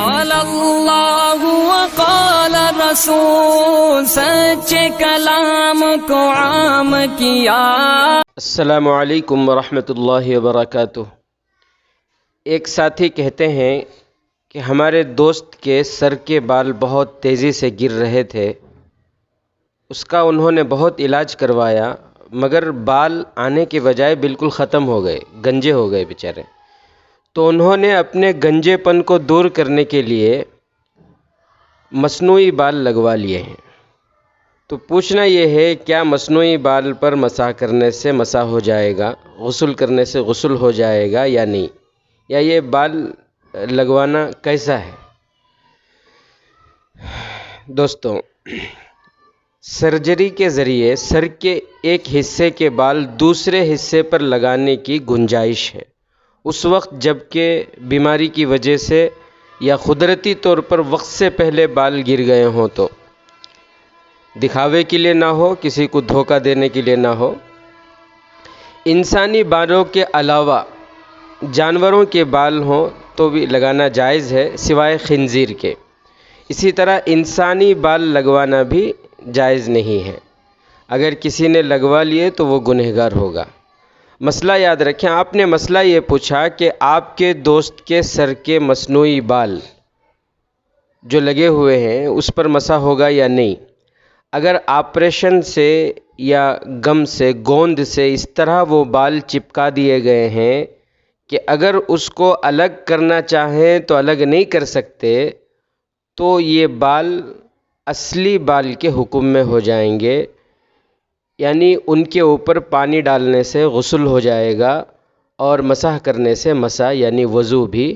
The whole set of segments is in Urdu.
قال اللہ وقال رسول، سچے کلام کو عام کیا۔ السلام علیکم ورحمۃ اللہ وبرکاتہ۔ ایک ساتھی کہتے ہیں کہ ہمارے دوست کے سر کے بال بہت تیزی سے گر رہے تھے، اس کا انہوں نے بہت علاج کروایا مگر بال آنے کے بجائے بالکل ختم ہو گئے، گنجے ہو گئے بیچارے۔ تو انہوں نے اپنے گنجے پن کو دور کرنے کے لیے مصنوعی بال لگوا لیے ہیں۔ تو پوچھنا یہ ہے، کیا مصنوعی بال پر مسح کرنے سے مسح ہو جائے گا، غسل کرنے سے غسل ہو جائے گا یا نہیں، یا یہ بال لگوانا کیسا ہے؟ دوستوں، سرجری کے ذریعے سر کے ایک حصے کے بال دوسرے حصے پر لگانے کی گنجائش ہے، اس وقت جب کہ بیماری کی وجہ سے یا قدرتی طور پر وقت سے پہلے بال گر گئے ہوں، تو دکھاوے کے لیے نہ ہو، کسی کو دھوکہ دینے کے لیے نہ ہو۔ انسانی بالوں کے علاوہ جانوروں کے بال ہوں تو بھی لگانا جائز ہے، سوائے خنزیر کے۔ اسی طرح انسانی بال لگوانا بھی جائز نہیں ہے، اگر کسی نے لگوا لیے تو وہ گنہگار ہوگا۔ مسئلہ یاد رکھیں، آپ نے مسئلہ یہ پوچھا کہ آپ کے دوست کے سر کے مصنوعی بال جو لگے ہوئے ہیں اس پر مسح ہوگا یا نہیں۔ اگر آپریشن سے یا گم سے، گوند سے اس طرح وہ بال چپکا دیے گئے ہیں کہ اگر اس کو الگ کرنا چاہیں تو الگ نہیں کر سکتے، تو یہ بال اصلی بال کے حکم میں ہو جائیں گے، یعنی ان کے اوپر پانی ڈالنے سے غسل ہو جائے گا اور مسح کرنے سے مسح یعنی وضو بھی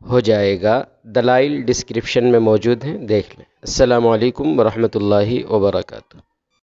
ہو جائے گا۔ دلائل ڈسکرپشن میں موجود ہیں، دیکھ لیں۔ السلام علیکم ورحمۃ اللہ وبرکاتہ۔